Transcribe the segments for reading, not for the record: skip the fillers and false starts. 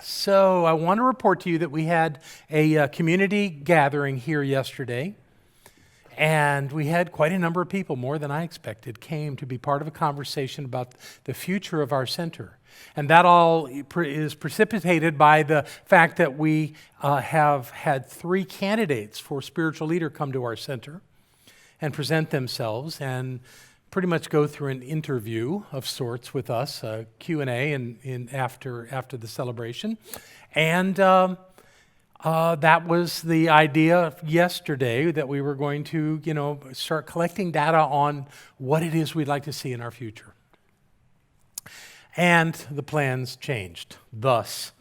So I want to report to you that we had a community gathering here yesterday, and we had quite a number of people, more than I expected, came to be part of a conversation about the future of our center. And that all is precipitated by the fact that we have had 3 candidates for spiritual leader come to our center and present themselves and pretty much go through an interview of sorts with us, a Q&A after the celebration. And that was the idea yesterday, that we were going to, start collecting data on what it is we'd like to see in our future. And the plans changed. Thus,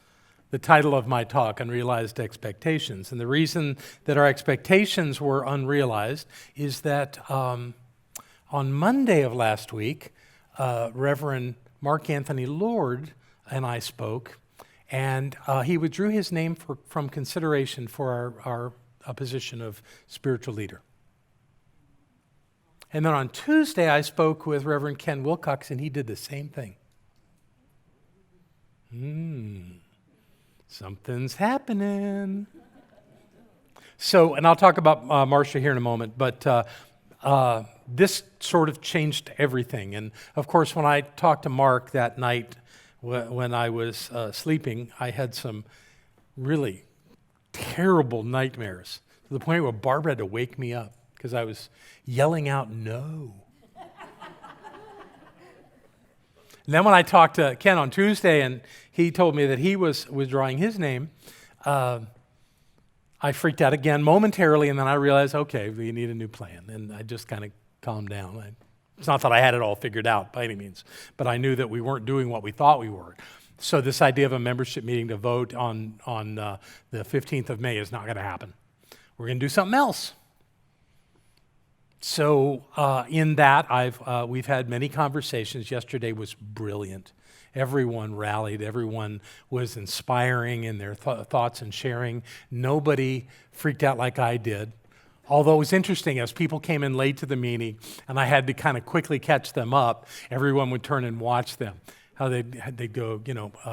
the title of my talk, Unrealized Expectations. And the reason that our expectations were unrealized is that on Monday of last week, Reverend Mark Anthony Lord and I spoke, and he withdrew his name from consideration for our position of spiritual leader. And then on Tuesday, I spoke with Reverend Ken Wilcox, and he did the same thing. Something's happening. So, and I'll talk about Marcia here in a moment, but this sort of changed everything. And of course, when I talked to Mark that night when I was sleeping, I had some really terrible nightmares to the point where Barbara had to wake me up because I was yelling out, "No." And then when I talked to Ken on Tuesday and he told me that he was withdrawing his name, I freaked out again momentarily, and then I realized, okay, we need a new plan. And I just kind of calmed down. It's not that I had it all figured out by any means, but I knew that we weren't doing what we thought we were. So this idea of a membership meeting to vote on the 15th of May is not going to happen. We're going to do something else. So in that, we've had many conversations. Yesterday was brilliant. Everyone rallied. Everyone was inspiring in their thoughts and sharing. Nobody freaked out like I did. Although it was interesting, as people came in late to the meeting, and I had to kind of quickly catch them up, everyone would turn and watch them. How they'd go,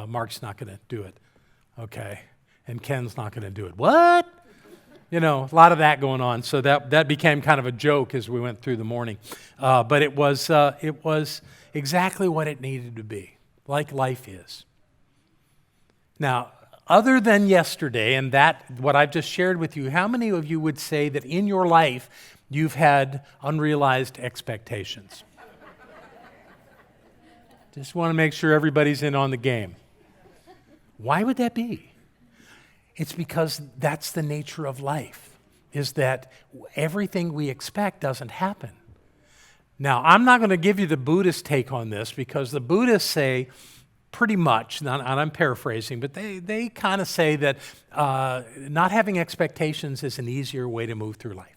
Mark's not going to do it. Okay. And Ken's not going to do it. What? A lot of that going on. So that became kind of a joke as we went through the morning. But it was exactly what it needed to be, like life is. Now, other than yesterday and what I've just shared with you, how many of you would say that in your life you've had unrealized expectations? Just want to make sure everybody's in on the game. Why would that be? It's because that's the nature of life, is that everything we expect doesn't happen. Now, I'm not going to give you the Buddhist take on this, because the Buddhists say pretty much, and I'm paraphrasing, but they kind of say that not having expectations is an easier way to move through life.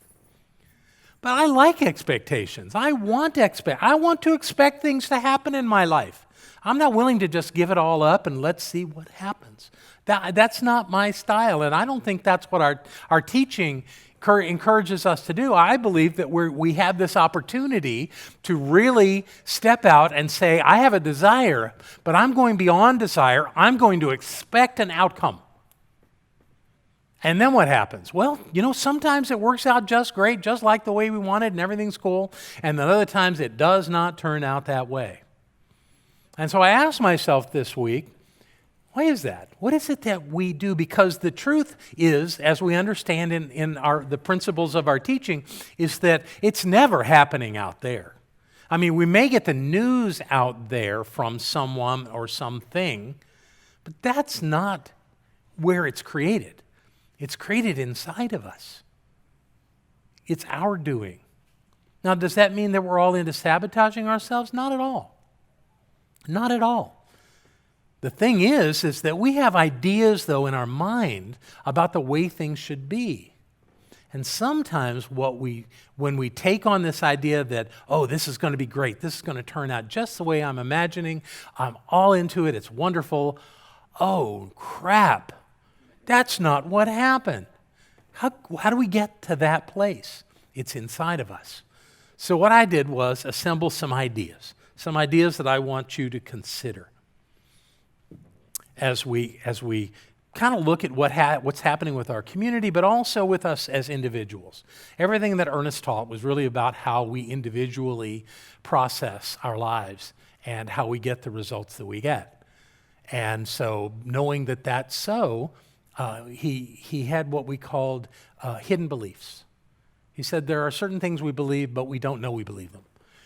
But I like expectations. I want to expect things to happen in my life. I'm not willing to just give it all up and let's see what happens. That's not my style, and I don't think that's what our teaching encourages us to do. I believe that we have this opportunity to really step out and say, I have a desire, but I'm going beyond desire. I'm going to expect an outcome. And then what happens? Well, sometimes it works out just great, just like the way we wanted, and everything's cool. And then other times it does not turn out that way. And so I asked myself this week, why is that? What is it that we do? Because the truth is, as we understand in the principles of our teaching, is that it's never happening out there. I mean, we may get the news out there from someone or something, but that's not where it's created. It's created inside of us. It's our doing. Now, does that mean that we're all into sabotaging ourselves? Not at all. Not at all. The thing is that we have ideas, though, in our mind about the way things should be. And sometimes when we take on this idea that, oh, this is going to be great, this is going to turn out just the way I'm imagining, I'm all into it, it's wonderful. Oh, crap, that's not what happened. How do we get to that place? It's inside of us. So what I did was assemble some ideas that I want you to consider. as we kind of look at what's happening with our community, but also with us as individuals. Everything that Ernest taught was really about how we individually process our lives and how we get the results that we get. And so knowing that that's so, he had what we called hidden beliefs. He said there are certain things we believe, but we don't know we believe them.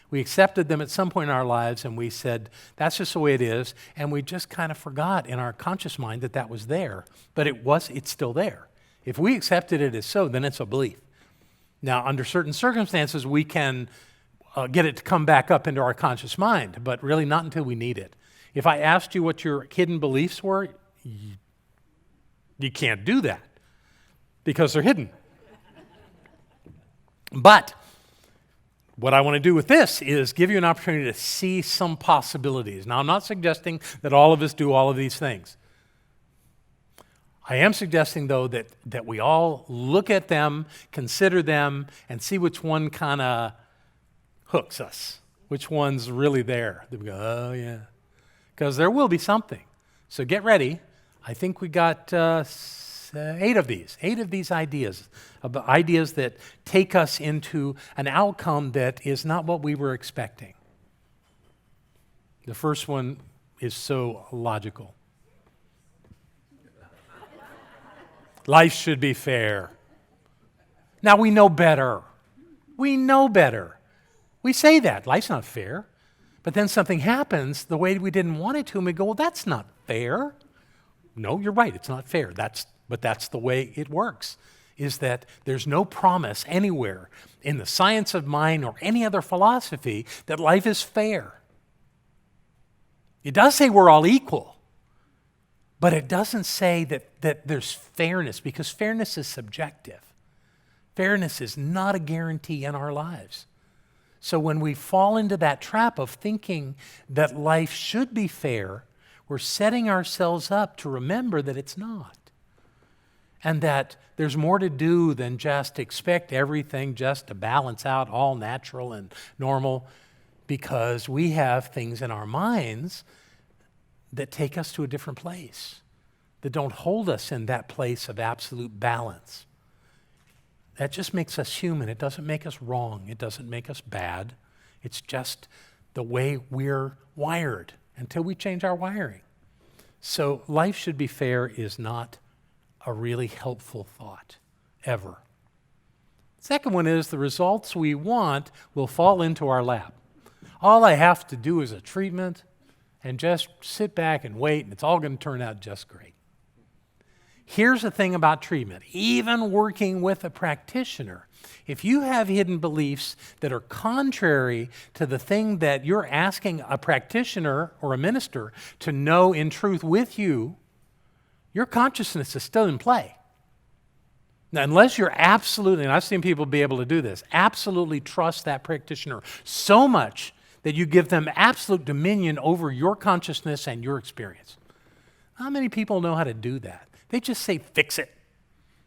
We accepted them at some point in our lives, and we said, that's just the way it is, and we just kind of forgot in our conscious mind that that was there, but it's still there. If we accepted it as so, then it's a belief. Now, under certain circumstances, we can get it to come back up into our conscious mind, but really not until we need it. If I asked you what your hidden beliefs were, you can't do that because they're hidden. But what I want to do with this is give you an opportunity to see some possibilities. Now, I'm not suggesting that all of us do all of these things. I am suggesting, though, that we all look at them, consider them, and see which one kind of hooks us, which one's really there. That we go, oh, yeah. Because there will be something. So get ready. I think we got 8 of these ideas that take us into an outcome that is not what we were expecting. The first one is so logical. Life should be fair. Now we know better. We know better. We say that. Life's not fair. But then something happens the way we didn't want it to, and we go, well, that's not fair. No, you're right. It's not fair. But that's the way it works, is that there's no promise anywhere in the science of mind or any other philosophy that life is fair. It does say we're all equal, but it doesn't say that there's fairness, because fairness is subjective. Fairness is not a guarantee in our lives. So when we fall into that trap of thinking that life should be fair, we're setting ourselves up to remember that it's not. And that there's more to do than just expect everything just to balance out all natural and normal, because we have things in our minds that take us to a different place, that don't hold us in that place of absolute balance. That just makes us human. It doesn't make us wrong. It doesn't make us bad. It's just the way we're wired until we change our wiring. So life should be fair is not a really helpful thought, ever. Second one is the results we want will fall into our lap. All I have to do is a treatment and just sit back and wait, and it's all going to turn out just great. Here's the thing about treatment. Even working with a practitioner, if you have hidden beliefs that are contrary to the thing that you're asking a practitioner or a minister to know in truth with you, your consciousness is still in play. Now, unless you're absolutely, and I've seen people be able to do this, absolutely trust that practitioner so much that you give them absolute dominion over your consciousness and your experience. How many people know how to do that? They just say, fix it.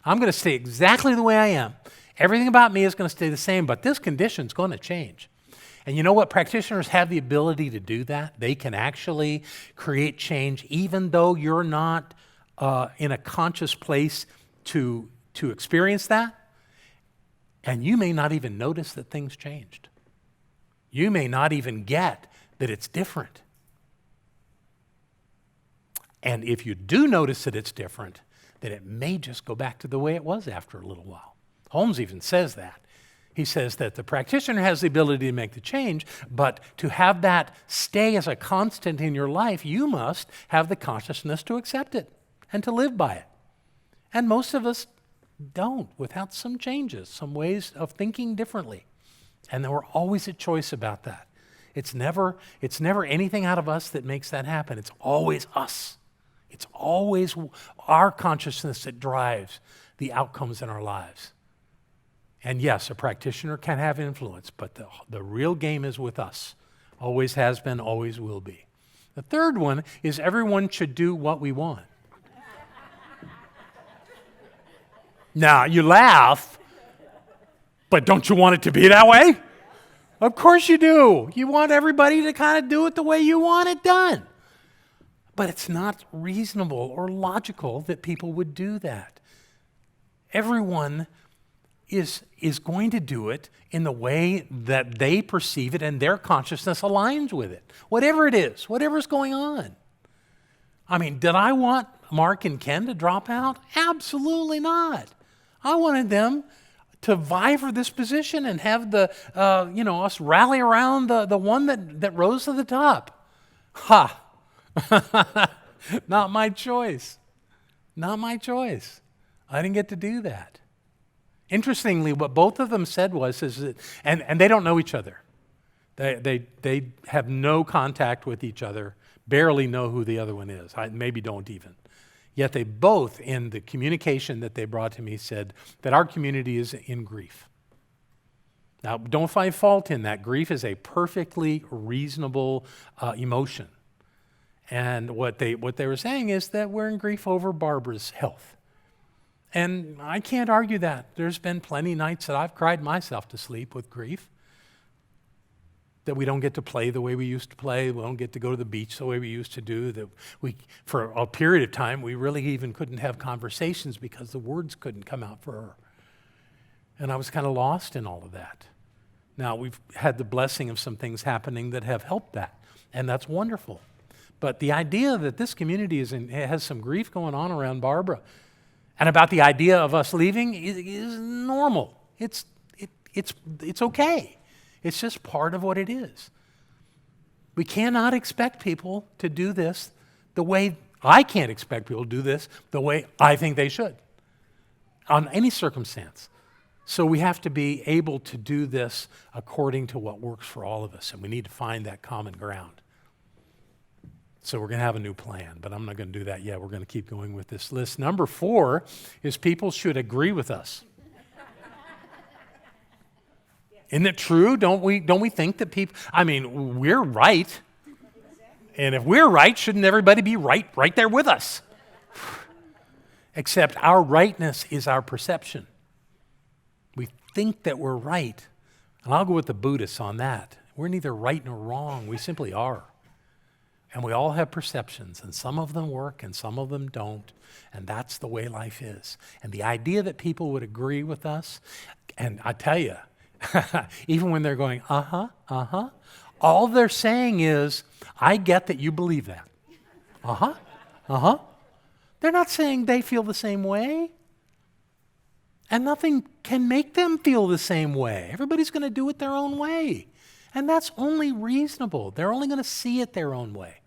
I'm going to stay exactly the way I am. Everything about me is going to stay the same, but this condition's going to change. And you know what? Practitioners have the ability to do that. They can actually create change even though you're not in a conscious place to experience that. And you may not even notice that things changed. You may not even get that it's different. And if you do notice that it's different, then it may just go back to the way it was after a little while. Holmes even says that. He says that the practitioner has the ability to make the change, but to have that stay as a constant in your life, you must have the consciousness to accept it and to live by it. And most of us don't, without some changes, some ways of thinking differently. And then we're always at choice about that. It's never anything out of us that makes that happen. It's always us. It's always our consciousness that drives the outcomes in our lives. And yes, a practitioner can have influence, but the real game is with us. Always has been, always will be. The third one is everyone should do what we want. Now, you laugh, but don't you want it to be that way? Of course you do. You want everybody to kind of do it the way you want it done. But it's not reasonable or logical that people would do that. Everyone is going to do it in the way that they perceive it and their consciousness aligns with it. Whatever it is, whatever's going on. I mean, did I want Mark and Ken to drop out? Absolutely not. I wanted them to vie for this position and have us rally around the one that rose to the top. Ha! Not my choice. Not my choice. I didn't get to do that. Interestingly, what both of them said and they don't know each other. They have no contact with each other, barely know who the other one is. Maybe don't even. Yet they both, in the communication that they brought to me, said that our community is in grief. Now, don't find fault in that. Grief is a perfectly reasonable emotion. And what they were saying is that we're in grief over Barbara's health. And I can't argue that. There's been plenty nights that I've cried myself to sleep with grief. That we don't get to play the way we used to play. We don't get to go to the beach the way we used to do. That for a period of time, we really even couldn't have conversations because the words couldn't come out for her. And I was kind of lost in all of that. Now, we've had the blessing of some things happening that have helped that, and that's wonderful. But the idea that this community has some grief going on around Barbara, and about the idea of us leaving is normal. It's okay. It's just part of what it is. We cannot expect people to do this the way I can't expect people to do this the way I think they should on any circumstance. So we have to be able to do this according to what works for all of us, and we need to find that common ground. So we're going to have a new plan, but I'm not going to do that yet. We're going to keep going with this list. Number 4 is people should agree with us. Isn't it true? Don't we think that people, we're right. And if we're right, shouldn't everybody be right there with us? Except our rightness is our perception. We think that we're right. And I'll go with the Buddhists on that. We're neither right nor wrong. We simply are. And we all have perceptions, and some of them work and some of them don't. And that's the way life is. And the idea that people would agree with us, and I tell you, even when they're going, all they're saying is, I get that you believe that. They're not saying they feel the same way. And nothing can make them feel the same way. Everybody's going to do it their own way. And that's only reasonable. They're only going to see it their own way.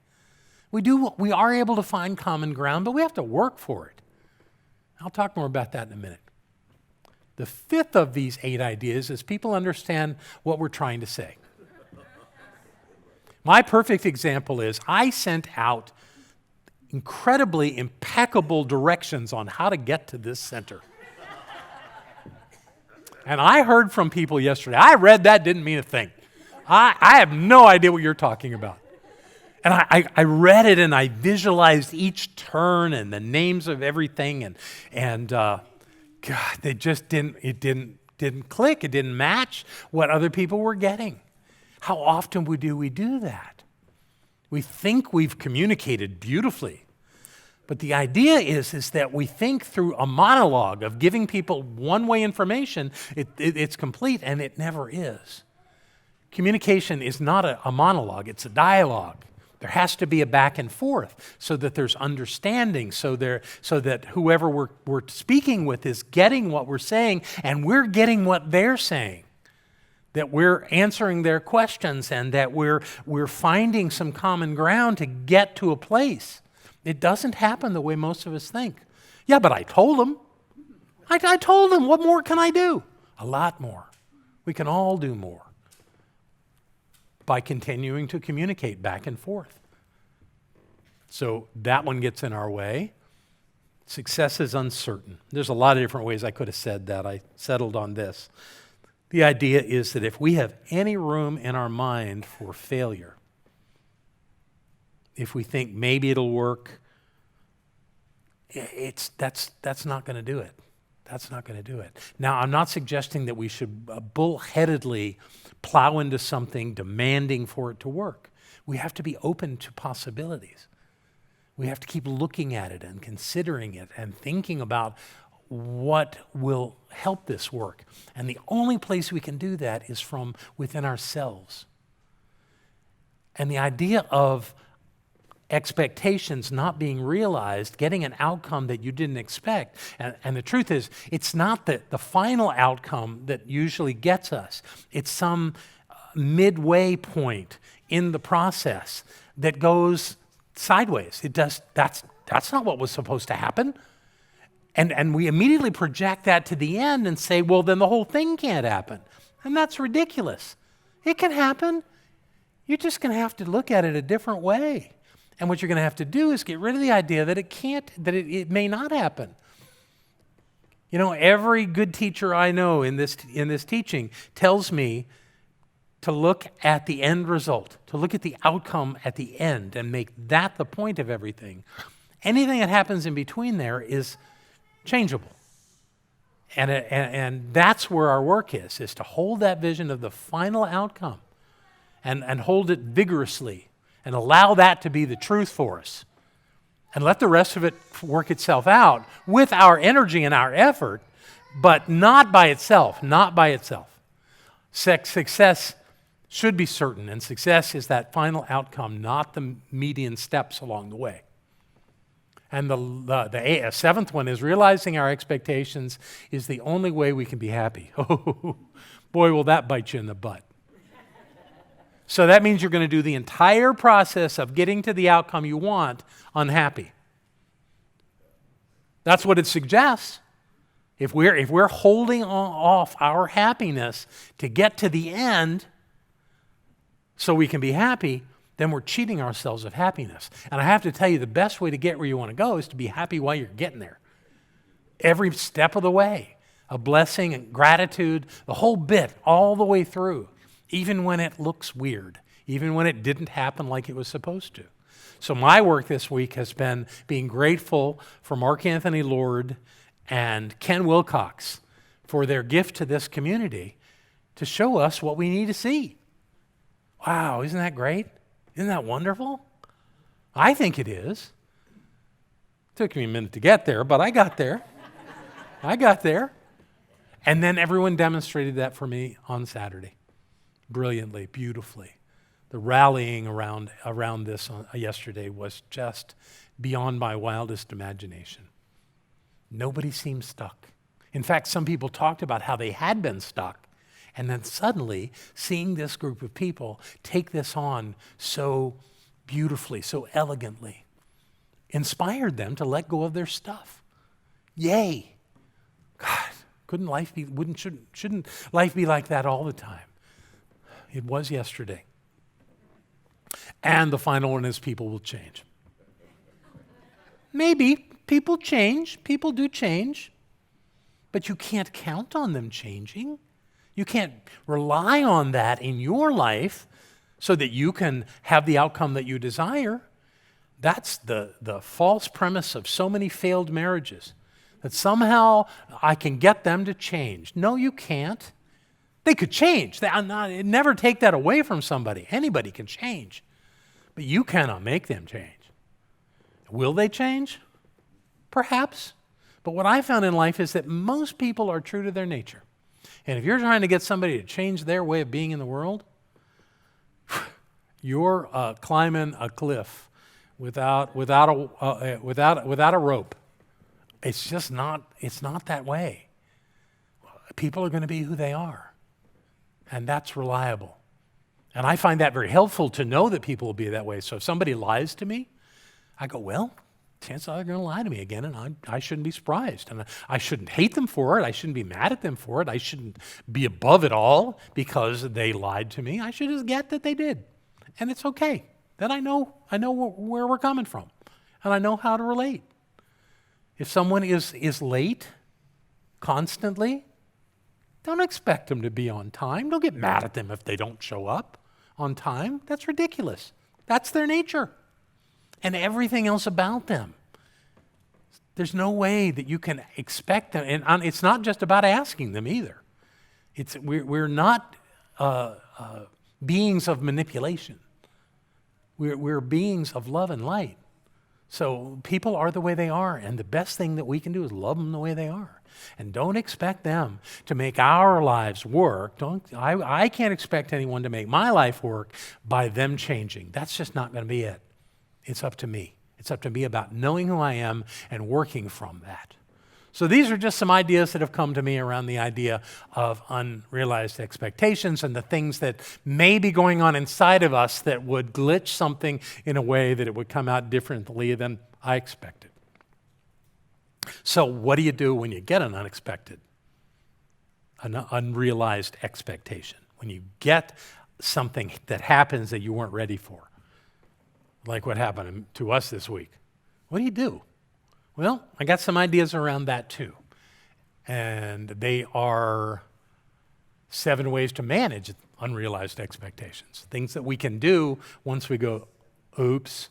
We are able to find common ground, but we have to work for it. I'll talk more about that in a minute. The 5th of these 8 ideas is people understand what we're trying to say. My perfect example is I sent out incredibly impeccable directions on how to get to this center. And I heard from people yesterday, I read that, didn't mean a thing. I have no idea what you're talking about. And I read it and I visualized each turn and the names of everything and God, they just didn't click. It didn't match what other people were getting. How often do we do that? We think we've communicated beautifully. But the idea is that we think through a monologue of giving people one-way information, it's complete, and it never is. Communication is not a monologue, it's a dialogue. There has to be a back and forth so that there's understanding, so that whoever we're speaking with is getting what we're saying and we're getting what they're saying. That we're answering their questions and that we're finding some common ground to get to a place. It doesn't happen the way most of us think. Yeah, but I told them. I told them. What more can I do? A lot more. We can all do more by continuing to communicate back and forth. So that one gets in our way. Success is uncertain. There's a lot of different ways I could have said that. I settled on this. The idea is that if we have any room in our mind for failure, if we think maybe it'll work, that's not going to do it. That's not going to do it. Now, I'm not suggesting that we should bullheadedly plow into something demanding for it to work. We have to be open to possibilities. We have to keep looking at it and considering it and thinking about what will help this work. And the only place we can do that is from within ourselves. And the idea of expectations not being realized, getting an outcome that you didn't expect. And the truth is, it's not the final outcome that usually gets us. It's some midway point in the process that goes sideways. That's not what was supposed to happen. And we immediately project that to the end and say, well, then the whole thing can't happen. And that's ridiculous. It can happen. You're just going to have to look at it a different way. And what you're going to have to do is get rid of the idea that it may not happen. You know, every good teacher I know in this teaching tells me to look at the end result, to look at the outcome at the end and make that the point of everything. Anything that happens in between there is changeable. And that's where our work is to hold that vision of the final outcome and hold it vigorously and allow that to be the truth for us. And let the rest of it work itself out with our energy and our effort, but not by itself, not by itself. Success should be certain, and success is that final outcome, not the median steps along the way. And the seventh one is realizing our expectations is the only way we can be happy. Oh, boy, will that bite you in the butt. So that means you're going to do the entire process of getting to the outcome you want unhappy. That's what it suggests. If we're holding off our happiness to get to the end so we can be happy, then we're cheating ourselves of happiness. And I have to tell you, the best way to get where you want to go is to be happy while you're getting there. Every step of the way, a blessing and gratitude, the whole bit, all the way through. Even when it looks weird, even when it didn't happen like it was supposed to. So my work this week has been being grateful for Mark Anthony Lord and Ken Wilcox for their gift to this community to show us what we need to see. Wow, isn't that great? Isn't that wonderful? I think it is. Took me a minute to get there, but I got there. I got there. And then everyone demonstrated that for me on Saturday. Brilliantly, beautifully. The rallying around this yesterday was just beyond my wildest imagination. Nobody seemed stuck. In fact, some people talked about how they had been stuck, and then suddenly seeing this group of people take this on so beautifully, so elegantly, inspired them to let go of their stuff. Yay! God, shouldn't life be like that all the time? It was yesterday. And the final one is people will change. Maybe people change. People do change. But you can't count on them changing. You can't rely on that in your life so that you can have the outcome that you desire. That's the false premise of so many failed marriages, that somehow I can get them to change. No, you can't. They could change. Never take that away from somebody. Anybody can change. But you cannot make them change. Will they change? Perhaps. But what I found in life is that most people are true to their nature. And if you're trying to get somebody to change their way of being in the world, you're climbing a cliff without a rope. It's just not. It's not that way. People are going to be who they are. And that's reliable. And I find that very helpful to know that people will be that way. So if somebody lies to me, I go, well, chances are they're going to lie to me again, and I shouldn't be surprised. And I shouldn't hate them for it. I shouldn't be mad at them for it. I shouldn't be above it all because they lied to me. I should just get that they did. And it's okay. Then I know where we're coming from. And I know how to relate. If someone is late constantly, don't expect them to be on time. Don't get mad at them if they don't show up on time. That's ridiculous. That's their nature. And everything else about them. There's no way that you can expect them. And it's not just about asking them either. We're not beings of manipulation. We're beings of love and light. So people are the way they are, and the best thing that we can do is love them the way they are. And don't expect them to make our lives work. I can't expect anyone to make my life work by them changing. That's just not going to be it. It's up to me. It's up to me about knowing who I am and working from that. So these are just some ideas that have come to me around the idea of unrealized expectations and the things that may be going on inside of us that would glitch something in a way that it would come out differently than I expected. So what do you do when you get an unrealized expectation? When you get something that happens that you weren't ready for, like what happened to us this week? What do you do? Well, I got some ideas around that too. And they are 7 ways to manage unrealized expectations. Things that we can do once we go, oops.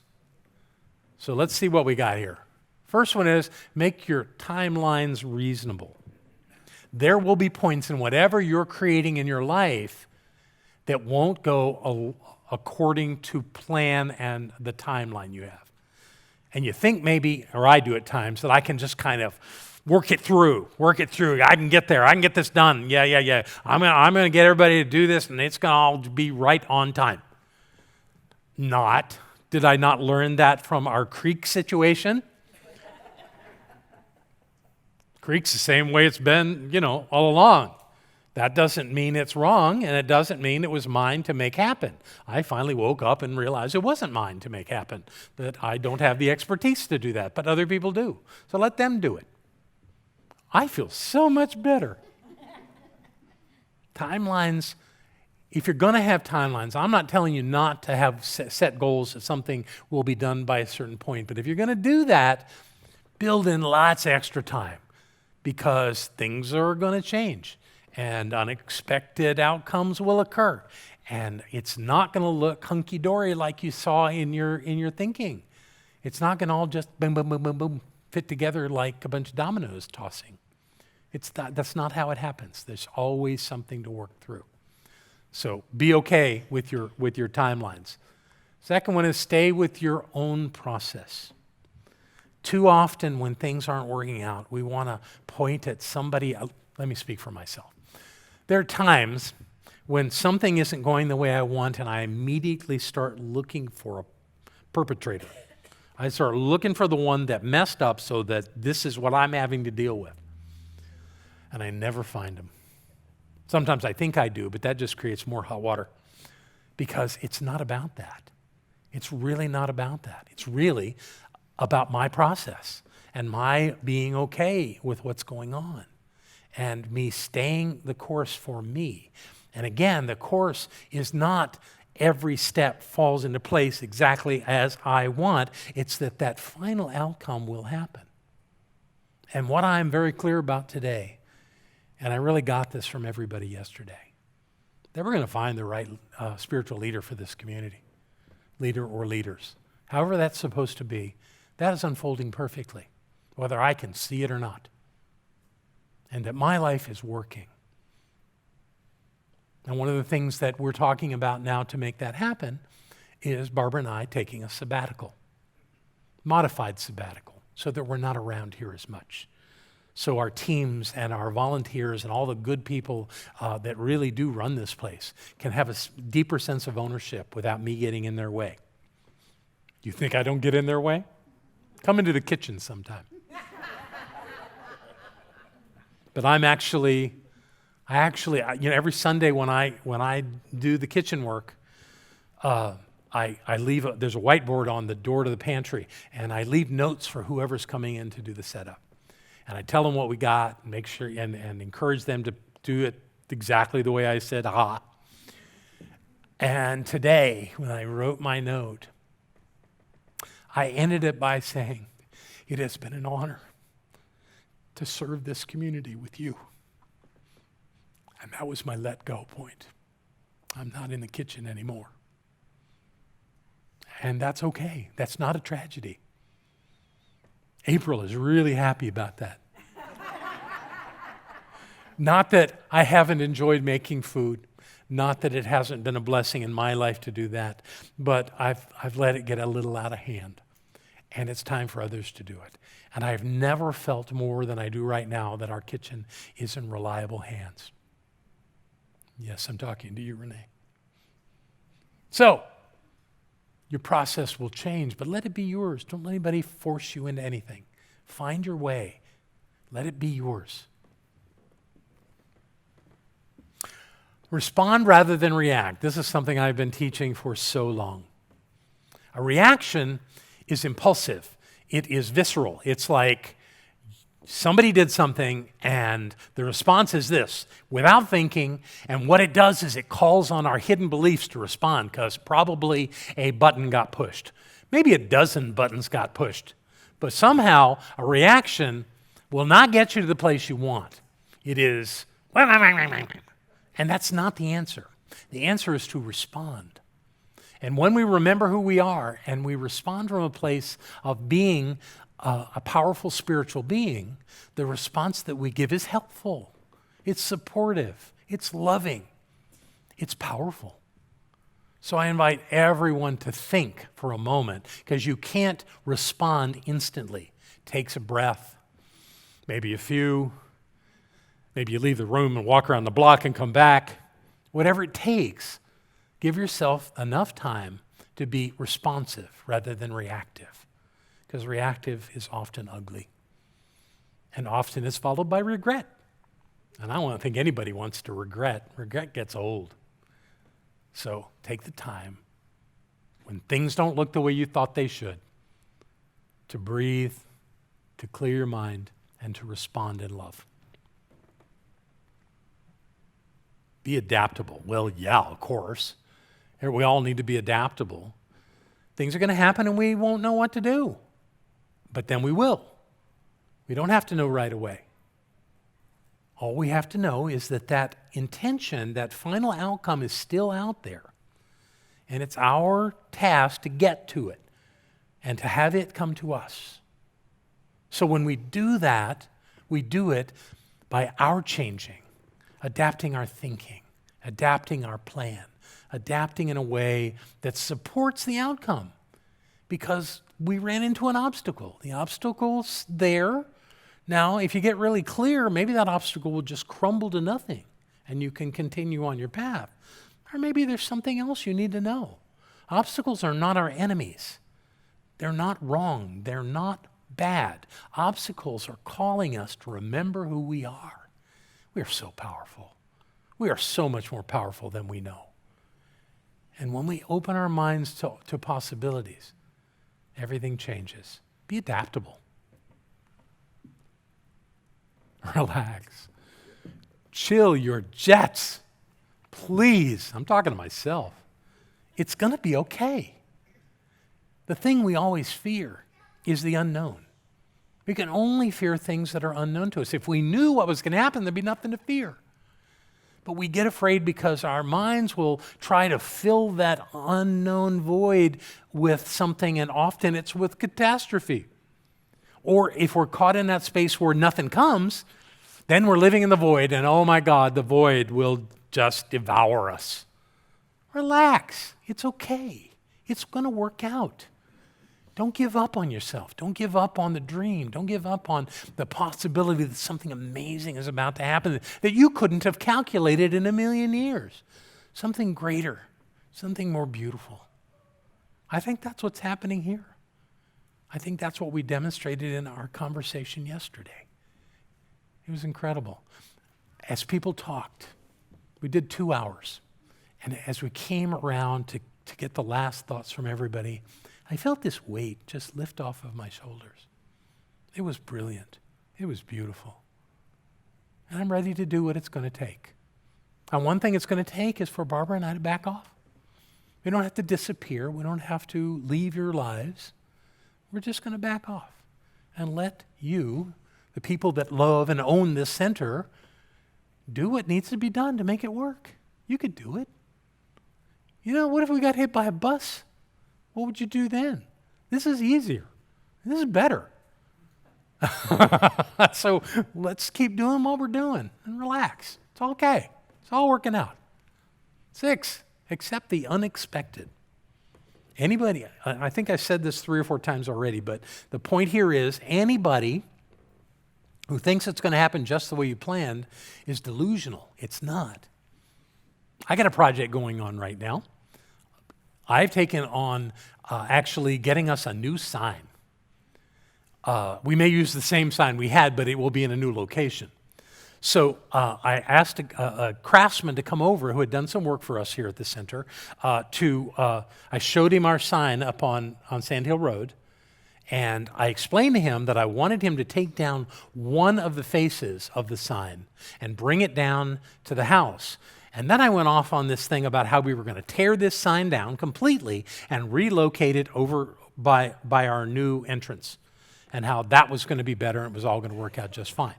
So let's see what we got here. First one is make your timelines reasonable. There will be points in whatever you're creating in your life that won't go according to plan and the timeline you have. And you think maybe, or I do at times, that I can just kind of work it through. I can get there. I can get this done. Yeah. I'm going to get everybody to do this, and it's going to all be right on time. Not. Did I not learn that from our creek situation? Creek's the same way it's been, all along. That doesn't mean it's wrong, and it doesn't mean it was mine to make happen. I finally woke up and realized it wasn't mine to make happen, that I don't have the expertise to do that, but other people do. So let them do it. I feel so much better. Timelines, if you're going to have timelines, I'm not telling you not to have set goals that something will be done by a certain point, but if you're going to do that, build in lots of extra time because things are going to change. And unexpected outcomes will occur. And it's not going to look hunky-dory like you saw in your thinking. It's not going to all just boom, boom, boom, boom, boom, fit together like a bunch of dominoes tossing. That's not how it happens. There's always something to work through. So be okay with your timelines. Second one is stay with your own process. Too often when things aren't working out, we want to point at somebody. Let me speak for myself. There are times when something isn't going the way I want, and I immediately start looking for a perpetrator. I start looking for the one that messed up so that this is what I'm having to deal with. And I never find him. Sometimes I think I do, but that just creates more hot water because it's not about that. It's really not about that. It's really about my process and my being okay with what's going on. And me staying the course for me. And again, the course is not every step falls into place exactly as I want. It's that final outcome will happen. And what I'm very clear about today, and I really got this from everybody yesterday, that we're going to find the right spiritual leader for this community, leader or leaders. However that's supposed to be, that is unfolding perfectly, whether I can see it or not. And that my life is working. And one of the things that we're talking about now to make that happen is Barbara and I taking a sabbatical, modified sabbatical, so that we're not around here as much. So our teams and our volunteers and all the good people that really do run this place can have a deeper sense of ownership without me getting in their way. You think I don't get in their way? Come into the kitchen sometime. But I actually, every Sunday when I do the kitchen work, I leave, there's a whiteboard on the door to the pantry, and I leave notes for whoever's coming in to do the setup. And I tell them what we got, and make sure, and encourage them to do it exactly the way I said, And today, when I wrote my note, I ended it by saying, it has been an honor to serve this community with you. And that was my let go point. I'm not in the kitchen anymore. And that's okay. That's not a tragedy. April is really happy about that. Not that I haven't enjoyed making food, not that it hasn't been a blessing in my life to do that, but I've let it get a little out of hand. and it's time for others to do it. And I've never felt more than I do right now that our kitchen is in reliable hands. Yes, I'm talking to you, Renee. So, your process will change, but let it be yours. Don't let anybody force you into anything. Find your way. Let it be yours. Respond rather than react. This is something I've been teaching for so long. A reaction is impulsive. It is visceral. It's like somebody did something and the response is this, without thinking, and what it does is it calls on our hidden beliefs to respond because probably a button got pushed. Maybe a dozen buttons got pushed. But somehow a reaction will not get you to the place you want. It is, and that's not the answer. The answer is to respond. And when we remember who we are and we respond from a place of being a powerful spiritual being, the response that we give is helpful. It's supportive. It's loving. It's powerful. So I invite everyone to think for a moment because you can't respond instantly. It takes a breath, maybe a few. Maybe you leave the room and walk around the block and come back. Whatever it takes, give yourself enough time to be responsive rather than reactive. Because reactive is often ugly. And often it's followed by regret. And I don't think anybody wants to regret. Regret gets old. So take the time, when things don't look the way you thought they should, to breathe, to clear your mind, and to respond in love. Be adaptable. Well, yeah, of course. We all need to be adaptable. Things are going to happen and we won't know what to do. But then we will. We don't have to know right away. All we have to know is that intention, that final outcome is still out there. And it's our task to get to it and to have it come to us. So when we do that, we do it by our changing, adapting our thinking, adapting our plan, adapting in a way that supports the outcome. Because we ran into an obstacle. The obstacle's there. Now, if you get really clear, maybe that obstacle will just crumble to nothing and you can continue on your path. Or maybe there's something else you need to know. Obstacles are not our enemies. They're not wrong. They're not bad. Obstacles are calling us to remember who we are. We are so powerful. We are so much more powerful than we know. And when we open our minds to possibilities, everything changes. Be adaptable. Relax. Chill your jets. Please. I'm talking to myself. It's going to be okay. The thing we always fear is the unknown. We can only fear things that are unknown to us. If we knew what was going to happen, there'd be nothing to fear. But we get afraid because our minds will try to fill that unknown void with something, and often it's with catastrophe. Or if we're caught in that space where nothing comes, then we're living in the void, and oh my God, the void will just devour us. Relax. It's okay. It's going to work out. Don't give up on yourself. Don't give up on the dream. Don't give up on the possibility that something amazing is about to happen that you couldn't have calculated in a million years. Something greater, something more beautiful. I think that's what's happening here. I think that's what we demonstrated in our conversation yesterday. It was incredible. As people talked, we did 2 hours. And as we came around to get the last thoughts from everybody, I felt this weight just lift off of my shoulders. It was brilliant. It was beautiful. And I'm ready to do what it's going to take. And one thing it's going to take is for Barbara and I to back off. We don't have to disappear. We don't have to leave your lives. We're just going to back off and let you, the people that love and own this center, do what needs to be done to make it work. You could do it. You know, what if we got hit by a bus? What would you do then? This is easier. This is better. So let's keep doing what we're doing and relax. It's okay. It's all working out. 6, accept the unexpected. Anybody, I think I said this 3 or 4 times already, but the point here is anybody who thinks it's going to happen just the way you planned is delusional. It's not. I got a project going on right now. I've taken on actually getting us a new sign. We may use the same sign we had, but it will be in a new location. So I asked a craftsman to come over who had done some work for us here at the center. I showed him our sign up on Sand Hill Road, and I explained to him that I wanted him to take down one of the faces of the sign and bring it down to the house. And then I went off on this thing about how we were going to tear this sign down completely and relocate it over by our new entrance, and how that was going to be better and it was all going to work out just fine.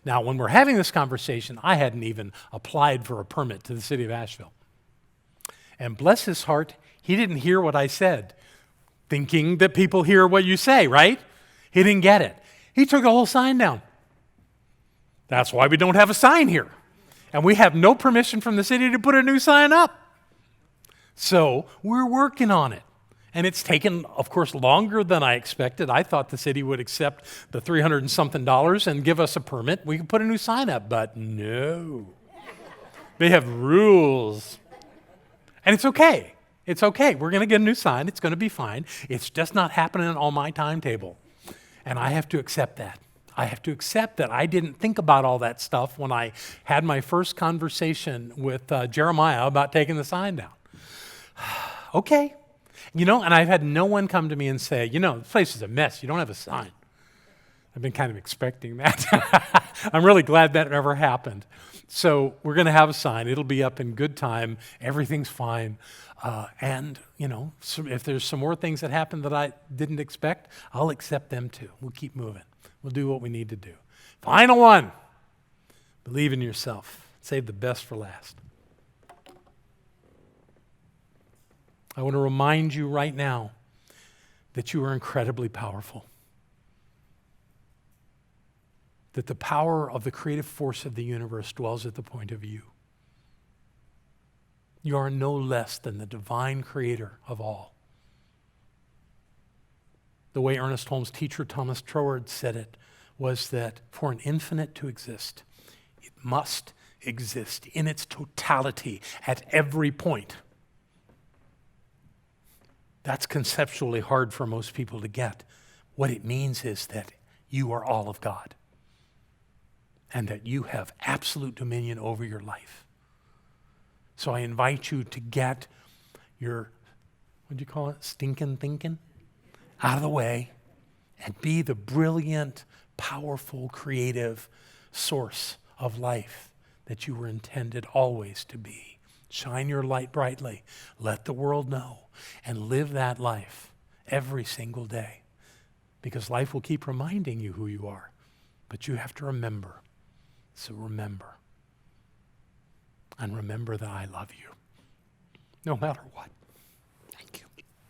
Now, when we're having this conversation, I hadn't even applied for a permit to the city of Asheville. And bless his heart, he didn't hear what I said, thinking that people hear what you say, right? He didn't get it. He took the whole sign down. That's why we don't have a sign here. And we have no permission from the city to put a new sign up. So we're working on it. And it's taken, of course, longer than I expected. I thought the city would accept the $300 and something and give us a permit. We could put a new sign up, but no. They have rules. And it's okay. It's okay. We're going to get a new sign. It's going to be fine. It's just not happening on my timetable. And I have to accept that. I have to accept that I didn't think about all that stuff when I had my first conversation with Jeremiah about taking the sign down. Okay. And I've had no one come to me and say, this place is a mess. You don't have a sign. I've been kind of expecting that. I'm really glad that never happened. So we're going to have a sign. It'll be up in good time. Everything's fine. So if there's some more things that happen that I didn't expect, I'll accept them too. We'll keep moving. We'll do what we need to do. Final one. Believe in yourself. Save the best for last. I want to remind you right now that you are incredibly powerful. That the power of the creative force of the universe dwells at the point of you. You are no less than the divine creator of all. The way Ernest Holmes' teacher Thomas Troward said it was that for an infinite to exist, it must exist in its totality at every point. That's conceptually hard for most people to get. What it means is that you are all of God and that you have absolute dominion over your life. So I invite you to get your, stinking thinking out of the way and be the brilliant, powerful, creative source of life that you were intended always to be. Shine your light brightly. Let the world know. And live that life every single day. Because life will keep reminding you who you are. But you have to remember. So remember. And remember that I love you. No matter what.